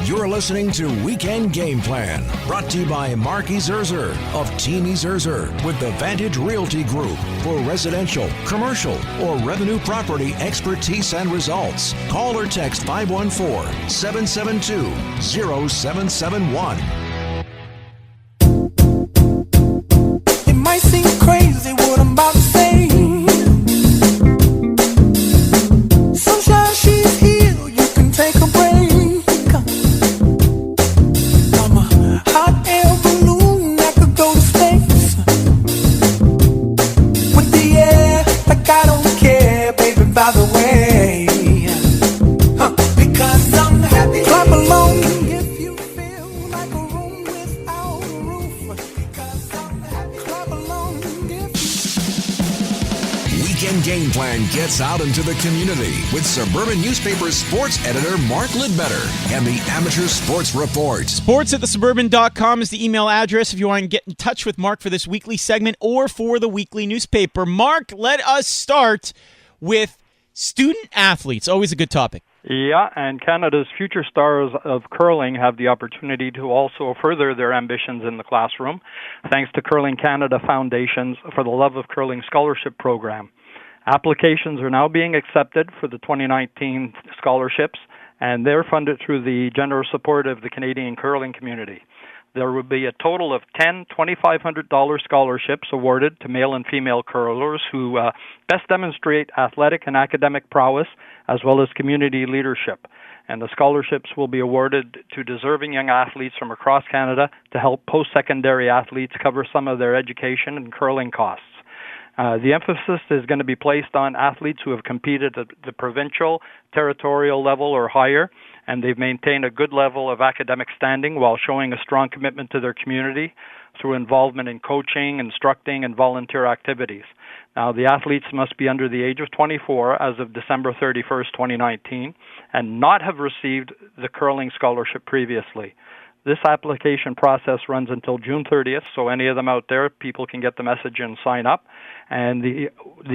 You're listening to Weekend Game Plan, brought to you by Mark Ezerzer of Team Ezerzer with the Vantage Realty Group for residential, commercial, or revenue property expertise and results. Call or text 514-772-0771. It might seem crazy what I'm about to say. Sunshine, she's here, you can take a break. I'm a hot air balloon that could go to space. With the air, like I don't care, baby, by the way. Because I'm happy. Clap along if you feel like a room without a roof. Because I'm happy. Clap along if Weekend Game Plan gets out into the community with Suburban Newspaper's sports editor Mark Lidbetter and the Amateur Sports Report. Sports@thesuburban.com is the email address if you want to get in touch with Mark for this weekly segment or for the weekly newspaper. Mark, let us start with student athletes. Always a good topic. Yeah, and Canada's future stars of curling have the opportunity to also further their ambitions in the classroom, thanks to Curling Canada Foundation's For the Love of Curling Scholarship Program. Applications are now being accepted for the 2019 scholarships, and they're funded through the generous support of the Canadian curling community. There will be a total of 10 $2,500 scholarships awarded to male and female curlers who best demonstrate athletic and academic prowess as well as community leadership. And the scholarships will be awarded to deserving young athletes from across Canada to help post-secondary athletes cover some of their education and curling costs. The emphasis is going to be placed on athletes who have competed at the provincial, territorial level or higher, and they've maintained a good level of academic standing while showing a strong commitment to their community through involvement in coaching, instructing, and volunteer activities. Now, the athletes must be under the age of 24 as of December 31st, 2019, and not have received the curling scholarship previously. This application process runs until June 30th, so any of them out there, people can get the message and sign up. And the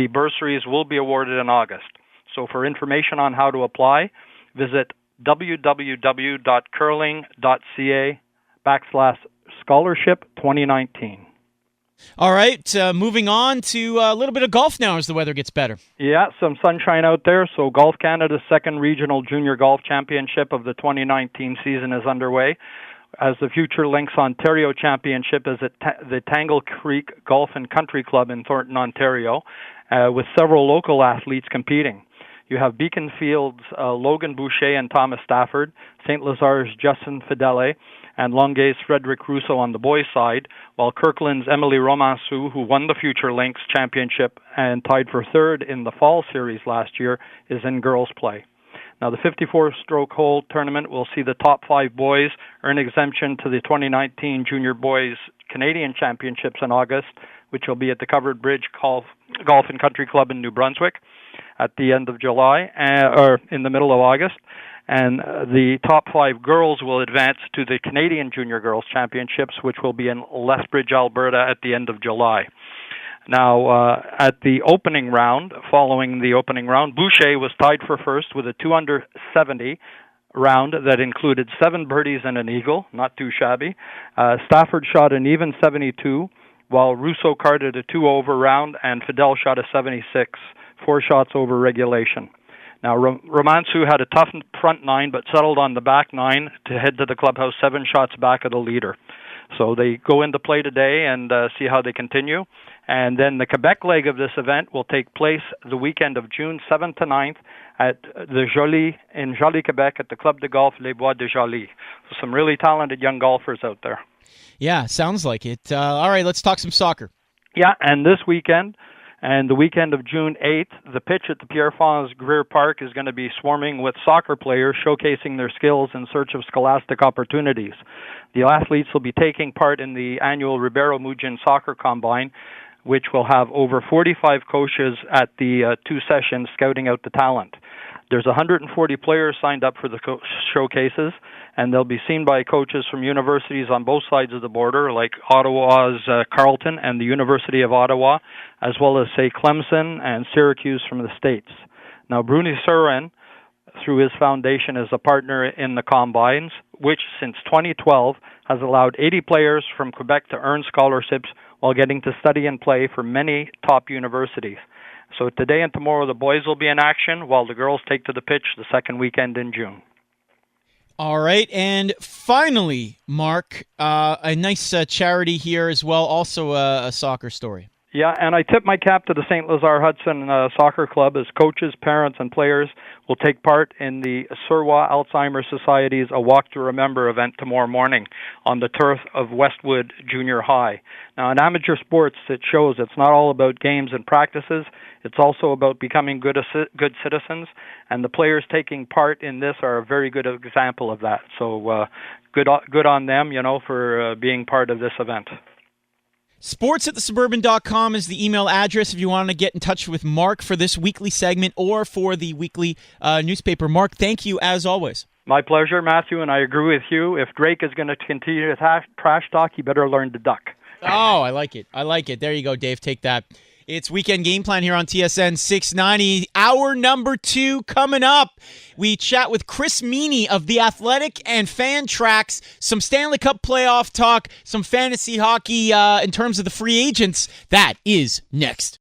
bursaries will be awarded in August. So for information on how to apply, visit www.curling.ca/scholarship 2019. All right, moving on to a little bit of golf now as the weather gets better. Yeah, some sunshine out there. So Golf Canada's second regional junior golf championship of the 2019 season is underway, as the Future Links Ontario Championship is at the Tangle Creek Golf and Country Club in Thornton, Ontario, with several local athletes competing. You have Beaconfield's Logan Boucher and Thomas Stafford, St. Lazar's Justin Fidele, and Longueuil's Frederick Russo on the boys' side, while Kirkland's Emily Romansou, who won the Future Links Championship and tied for third in the fall series last year, is in girls' play. Now, the 54-stroke hole tournament will see the top 5 boys earn exemption to the 2019 Junior Boys Canadian Championships in August, which will be at the Covered Bridge Golf and Country Club in New Brunswick at the end of July, or in the middle of August. And the top 5 girls will advance to the Canadian Junior Girls Championships, which will be in Lethbridge, Alberta at the end of July. Now, at the opening round, following the opening round, Boucher was tied for first with a 2-under-70 round that included 7 birdies and an eagle, not too shabby. Stafford shot an even 72, while Russo carded a 2-over round, and Fidel shot a 76, 4 shots over regulation. Now, Romansou had a tough front 9, but settled on the back 9 to head to the clubhouse 7 shots back of the leader. So they go into play today and see how they continue. And then the Quebec leg of this event will take place the weekend of June 7th to 9th at the Joly, in Joly, Quebec, at the Club de Golf Les Bois de Joly. So some really talented young golfers out there. Yeah, sounds like it. All right, let's talk some soccer. Yeah, and this weekend, and the weekend of June 8th, the pitch at the Pierre-Fonds Greer Park is going to be swarming with soccer players showcasing their skills in search of scholastic opportunities. The athletes will be taking part in the annual Ribeiro Mujin Soccer Combine, which will have over 45 coaches at the 2 sessions scouting out the talent. There's 140 players signed up for the showcases, and they'll be seen by coaches from universities on both sides of the border, like Ottawa's Carleton and the University of Ottawa, as well as, say, Clemson and Syracuse from the States. Now, Bruni Surin, through his foundation, is a partner in the combines, which since 2012 has allowed 80 players from Quebec to earn scholarships while getting to study and play for many top universities. So today and tomorrow the boys will be in action while the girls take to the pitch the second weekend in June. All right, and finally, Mark, a nice charity here as well, also a soccer story. Yeah, and I tip my cap to the St. Lazare Hudson Soccer Club as coaches, parents, and players will take part in the Surwa Alzheimer's Society's A Walk to Remember event tomorrow morning on the turf of Westwood Junior High. Now, in amateur sports, it shows it's not all about games and practices. It's also about becoming good citizens, and the players taking part in this are a very good example of that. So good on them, for being part of this event. Sports@thesuburban.com is the email address if you want to get in touch with Mark for this weekly segment or for the weekly newspaper. Mark, thank you as always. My pleasure, Matthew, and I agree with you. If Drake is going to continue to trash talk, he better learn to duck. Oh, I like it. There you go, Dave. Take that. It's Weekend Game Plan here on TSN 690. Hour number 2 coming up. We chat with Chris Meany of The Athletic and Fan Tracks. Some Stanley Cup playoff talk, some fantasy hockey in terms of the free agents. That is next.